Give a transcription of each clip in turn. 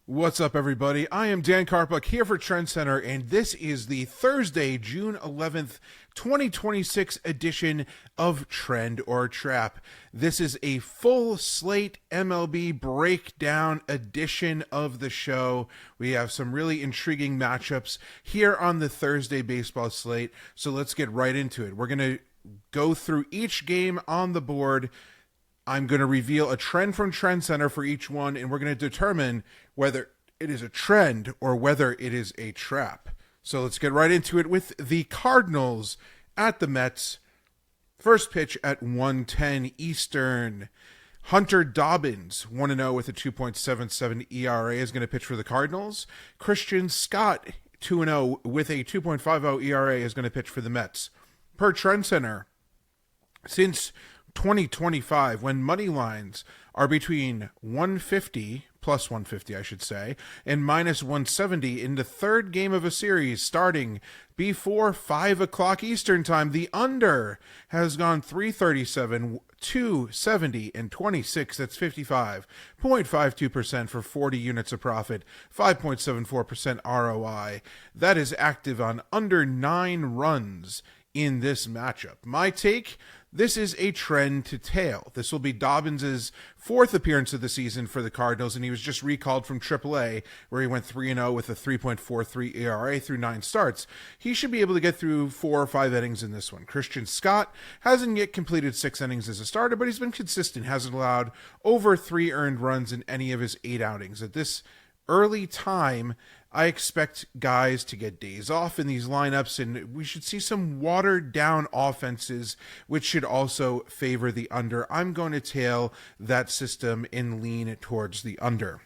What's up, everybody? I am Dan Karpuc here for TrendsCenter, and this is the Thursday, June 11th, 2026 edition of Trend or Trap. This is a full slate MLB breakdown edition of the show. We have some really intriguing matchups here on the Thursday baseball slate, so let's get right into it. We're going to go through each game on the board. I'm going to reveal a trend from TrendsCenter for each one, and we're going to determine whether it is a trend or whether it is a trap. So let's get right into it with the Cardinals at the Mets. First pitch at 1:10 Eastern. Hunter Dobbins, 1-0 with a 2.77 ERA, is going to pitch for the Cardinals. Christian Scott, 2-0 with a 2.50 ERA, is going to pitch for the Mets. Per TrendsCenter, since 2025, when money lines are between 150 plus 150, I should say, and minus 170 in the third game of a series starting before 5 o'clock Eastern time, the under has gone 337, 270, and 26. That's 55.52% for 40 units of profit, 5.74% ROI. That is active on under 9 runs in this matchup. My take: this is a trend to tail. This will be Dobbins' fourth appearance of the season for the Cardinals, and he was just recalled from AAA, where he went 3-0 with a 3.43 ERA through 9 starts. He should be able to get through 4 or 5 innings in this one. Christian Scott hasn't yet completed 6 innings as a starter, but he's been consistent, hasn't allowed over 3 earned runs in any of his 8 outings. At this early time, I expect guys to get days off in these lineups, and we should see some watered-down offenses, which should also favor the under. I'm going to tail that system and lean towards the under.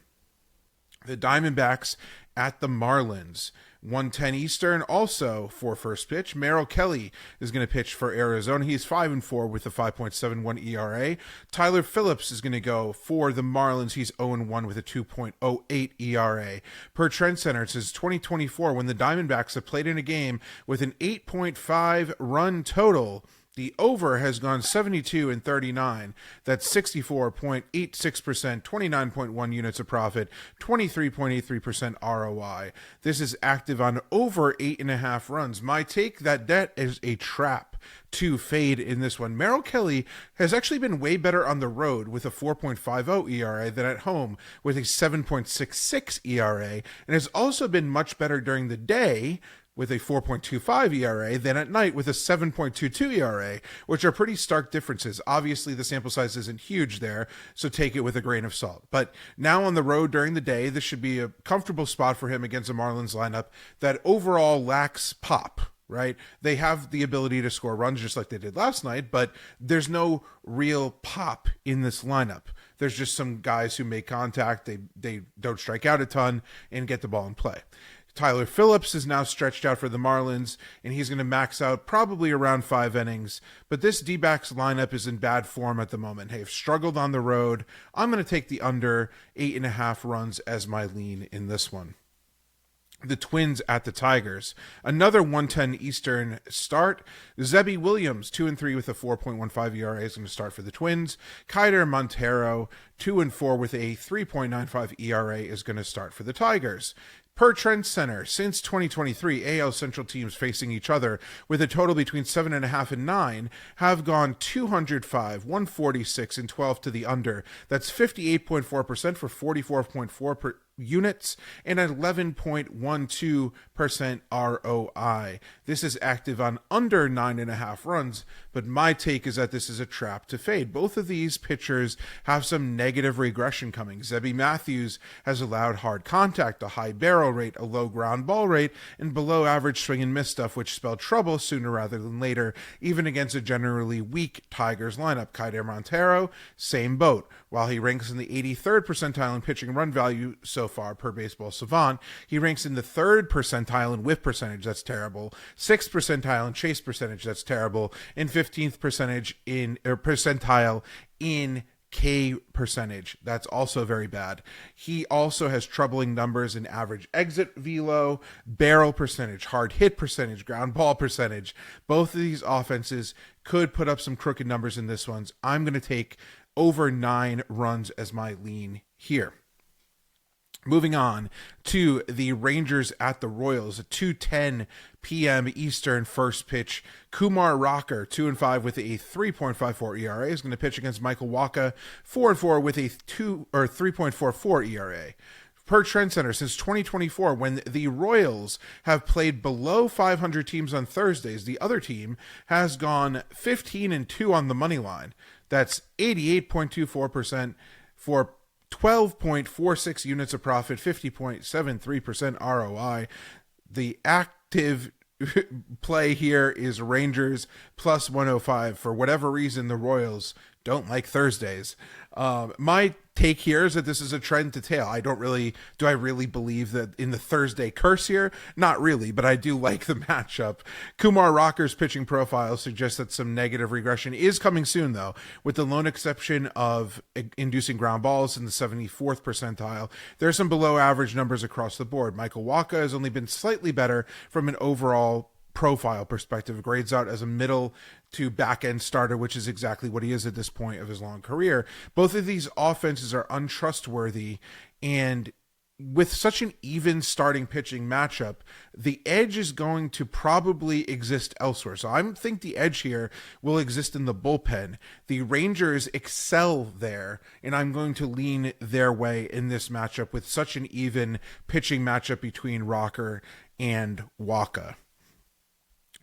The Diamondbacks at the Marlins. 1:10 Eastern, also for first pitch. Merrill Kelly is going to pitch for Arizona. He's 5-4 with a 5.71 ERA. Tyler Phillips is going to go for the Marlins. He's 0-1 with a 2.08 ERA. Per TrendsCenter, it says 2024, when the Diamondbacks have played in a game with an 8.5 run total, the over has gone 72 and 39. That's 64.86%, 29.1 units of profit, 23.83% ROI. This is active on over 8.5 runs. My take: that is a trap to fade in this one. Merrill Kelly has actually been way better on the road with a 4.50 ERA than at home with a 7.66 ERA, and has also been much better during the day with a 4.25 ERA than at night with a 7.22 ERA, which are pretty stark differences. Obviously, the sample size isn't huge there, so take it with a grain of salt. But now on the road during the day, this should be a comfortable spot for him against a Marlins lineup that overall lacks pop, right? They have the ability to score runs just like they did last night, but there's no real pop in this lineup. There's just some guys who make contact, they don't strike out a ton, and get the ball in play. Tyler Phillips is now stretched out for the Marlins, and he's going to max out probably around 5 innings. But this D-backs lineup is in bad form at the moment. They've struggled on the road. I'm going to take the under 8.5 runs as my lean in this one. The Twins at the Tigers. Another 1:10 Eastern start. Zebby Williams, 2-3 with a 4.15 ERA, is going to start for the Twins. Keider Montero, 2-4 with a 3.95 ERA, is going to start for the Tigers. Per TrendsCenter, since 2023, AL Central teams facing each other with a total between 7.5 and 9 have gone 205, 146, and 12 to the under. That's 58.4% for 44.4 units and 11.12% ROI. This is active on under 9.5 runs, but my take is that this is a trap to fade. Both of these pitchers have some negative regression coming. Zebby Matthews has allowed hard contact, a high barrel rate, a low ground ball rate, and below average swing and miss stuff, which spelled trouble sooner rather than later, even against a generally weak Tigers lineup. Keider Montero, same boat. While he ranks in the 83rd percentile in pitching run value so far per Baseball Savant, he ranks in the 3rd percentile in whiff percentage, that's terrible, 6th percentile in chase percentage, that's terrible, and 15th percentile in K percentage, that's also very bad. He also has troubling numbers in average exit velo, barrel percentage, hard hit percentage, ground ball percentage. Both of these offenses could put up some crooked numbers in this one. I'm going to take over 9 runs as my lean here. Moving on to the Rangers at the Royals, a 2:10 p.m. Eastern first pitch. Kumar Rocker, 2-5 with a 3.54 ERA, is going to pitch against Michael Wacha, 4-4 with a 3.44 ERA. Per TrendsCenter, since 2024, when the Royals have played below 500 teams on Thursdays, the other team has gone 15-2 on the money line. That's 88.24% for 12.46 units of profit, 50.73% ROI. The active play here is Rangers plus 105. For whatever reason, the Royals don't like Thursdays. My take here is that this is a trend to tail. Do I really believe that in the Thursday curse here? Not really, but I do like the matchup. Kumar Rocker's pitching profile suggests that some negative regression is coming soon, though, with the lone exception of inducing ground balls in the 74th percentile. There are some below average numbers across the board. Michael Wacha has only been slightly better from an overall profile perspective, grades out as a middle to back end starter, which is exactly what he is at this point of his long career. Both of these offenses are untrustworthy, and with such an even starting pitching matchup, the edge is going to probably exist elsewhere. So I think the edge here will exist in the bullpen. The Rangers excel there, and I'm going to lean their way in this matchup with such an even pitching matchup between Rocker and Wacha.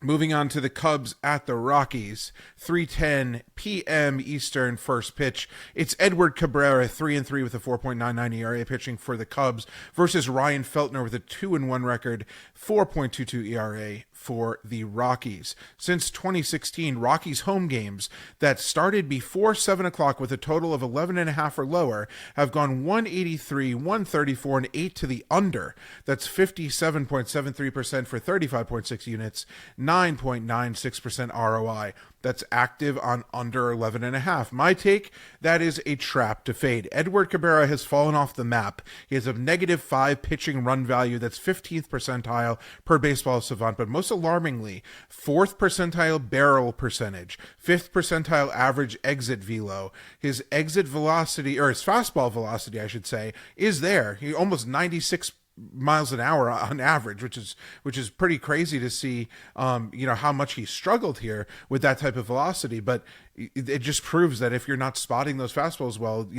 Moving on to the Cubs at the Rockies, 3:10 p.m. Eastern first pitch. It's Edward Cabrera, 3-3 with a 4.99 ERA, pitching for the Cubs versus Ryan Feltner with a 2-1 record, 4.22 ERA for the Rockies. Since 2016, Rockies home games that started before 7 o'clock with a total of 11.5 or lower have gone 183, 134, and 8 to the under. That's 57.73% for 35.6 units, 9.96% ROI. That's active on under 11.5. My take, that is a trap to fade. Edward Cabrera has fallen off the map. He has a -5 pitching run value. That's 15th percentile per Baseball Savant, but most alarmingly, 4th percentile barrel percentage, 5th percentile average exit velo. His exit velocity, or his fastball velocity, I should say, is there. He almost 96 miles an hour on average, which is pretty crazy to see, how much he struggled here with that type of velocity. But it just proves that if you're not spotting those fastballs well,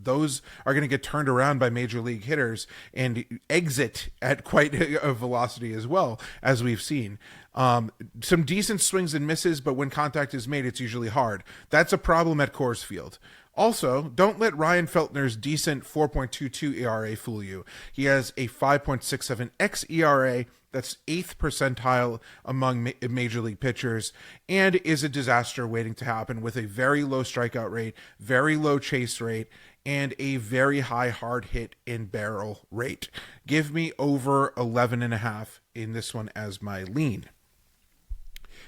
those are going to get turned around by major league hitters and exit at quite a velocity as well, as we've seen. Some decent swings and misses, but when contact is made, it's usually hard. That's a problem at Coors Field. Also, don't let Ryan Feltner's decent 4.22 ERA fool you. He has a 5.67 xERA, that's 8th percentile among major league pitchers, and is a disaster waiting to happen with a very low strikeout rate, very low chase rate, and a very high hard hit in barrel rate. Give me over 11.5 in this one as my lean.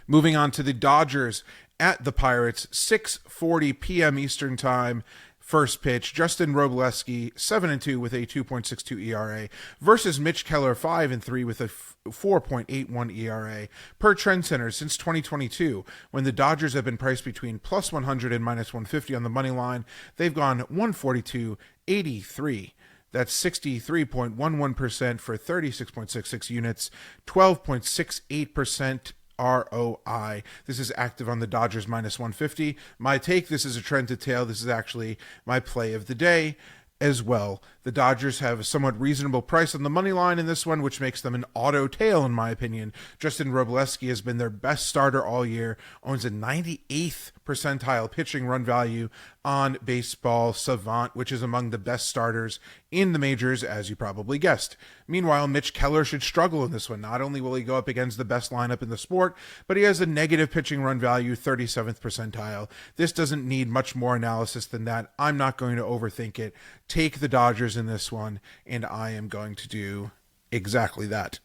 Moving on to the Dodgers at the Pirates, 6:40 p.m. Eastern Time, first pitch. Justin Robleski, 7-2 with a 2.62 ERA versus Mitch Keller, 5-3 with a 4.81 ERA. Per TrendsCenter, since 2022, when the Dodgers have been priced between plus 100 and minus 150 on the money line, they've gone 142, 83. That's 63.11% for 36.66 units, 12.68% ROI. This is active on the Dodgers minus 150. My take, this is a trend to tail. This is actually my play of the day as well. The Dodgers have a somewhat reasonable price on the money line in this one, which makes them an auto tail, in my opinion. Justin Robleski has been their best starter all year, owns a 98th percentile pitching run value on Baseball Savant, which is among the best starters in the majors, as you probably guessed. Meanwhile, Mitch Keller should struggle in this one. Not only will he go up against the best lineup in the sport, but he has a negative pitching run value, 37th percentile. This doesn't need much more analysis than that. I'm not going to overthink it. Take the Dodgers in this one, and I am going to do exactly that.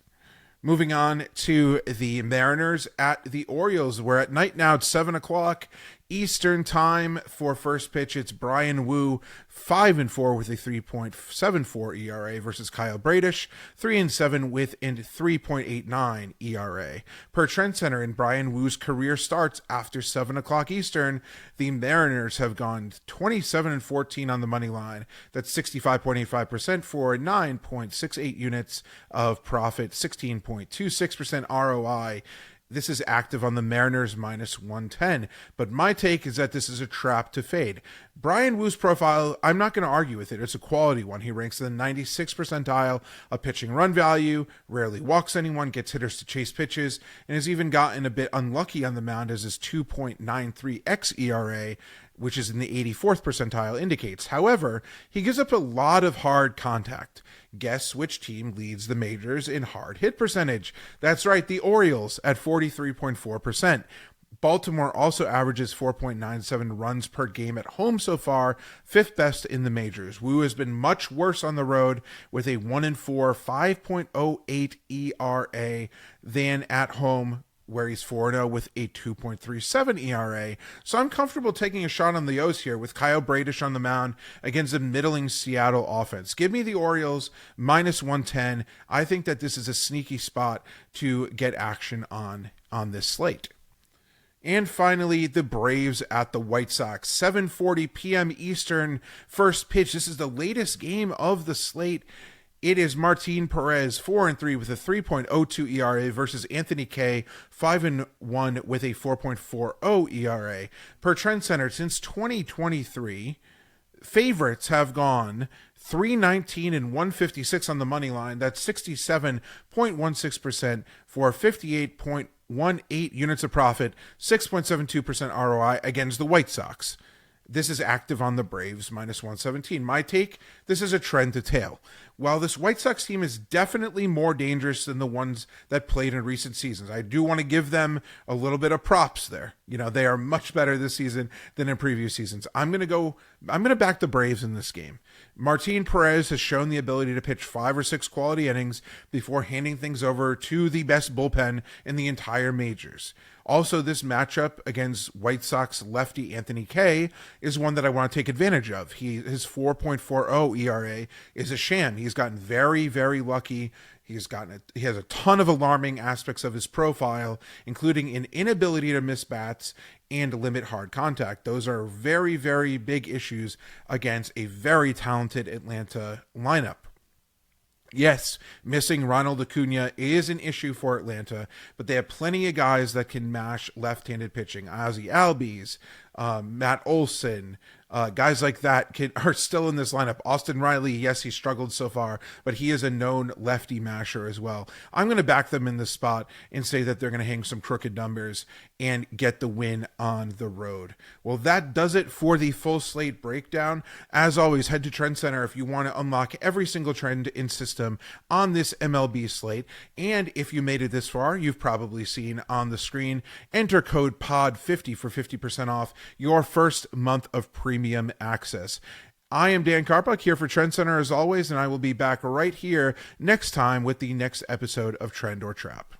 Moving on to the Mariners at the Orioles. We're at night now at 7 o'clock Eastern time for first pitch. It's Brian Wu, 5-4 with a 3.74 ERA versus Kyle Bradish, 3-7 with a 3.89 ERA. Per TrendsCenter, in Brian Wu's career starts after 7 o'clock Eastern, the Mariners have gone 27-14 on the money line. That's 65.85% for 9.68 units of profit, 16.26% ROI. This is active on the Mariners minus 110. But my take is that this is a trap to fade. Brian Wu's profile, I'm not going to argue with it. It's a quality one. He ranks in the 96th percentile of pitching run value, rarely walks anyone, gets hitters to chase pitches, and has even gotten a bit unlucky on the mound as his 2.93 xERA, which is in the 84th percentile, indicates. However, he gives up a lot of hard contact. Guess which team leads the majors in hard hit percentage? That's right, the Orioles at 43.4%. Baltimore also averages 4.97 runs per game at home so far, 5th best in the majors. Wu has been much worse on the road with a 1-4, 5.08 ERA than at home, where he's 4-0 with a 2.37 ERA. So I'm comfortable taking a shot on the O's here with Kyle Bradish on the mound against a middling Seattle offense. Give me the Orioles minus 110. I think that this is a sneaky spot to get action on this slate. And finally, the Braves at the White Sox, 7:40 p.m. Eastern, first pitch. This is the latest game of the slate. It is Martin Perez, 4-3 with a 3.02 ERA versus Anthony Kay, 5-1 with a 4.40 ERA. Per TrendsCenter, since 2023, favorites have gone 319 and 156 on the money line. That's 67.16% for 58.18 units of profit, 6.72% ROI against the White Sox. This is active on the Braves, minus 117. My take, this is a trend to tail. While this White Sox team is definitely more dangerous than the ones that played in recent seasons, I do want to give them a little bit of props there. You know, they are much better this season than in previous seasons. I'm going to back the Braves in this game. Martin Perez has shown the ability to pitch 5 or 6 quality innings before handing things over to the best bullpen in the entire majors. Also, this matchup against White Sox lefty Anthony Kay is one that I want to take advantage of. His 4.40 ERA is a sham. He's gotten very, very lucky. He has a ton of alarming aspects of his profile, including an inability to miss bats and limit hard contact. Those are very, very big issues against a very talented Atlanta lineup. Yes, missing Ronald Acuna is an issue for Atlanta, but they have plenty of guys that can mash left-handed pitching. Ozzie Albies, Matt Olson, guys like that are still in this lineup. Austin Riley, yes, he struggled so far, but he is a known lefty masher as well. I'm going to back them in this spot and say that they're going to hang some crooked numbers and get the win on the road. Well, that does it for the full slate breakdown. As always, head to TrendsCenter if you want to unlock every single trend in system on this MLB slate. And if you made it this far, you've probably seen on the screen, enter code POD50 for 50% off your first month of premium access. I am Dan Karpuc here for TrendsCenter as always, and I will be back right here next time with the next episode of Trend or Trap.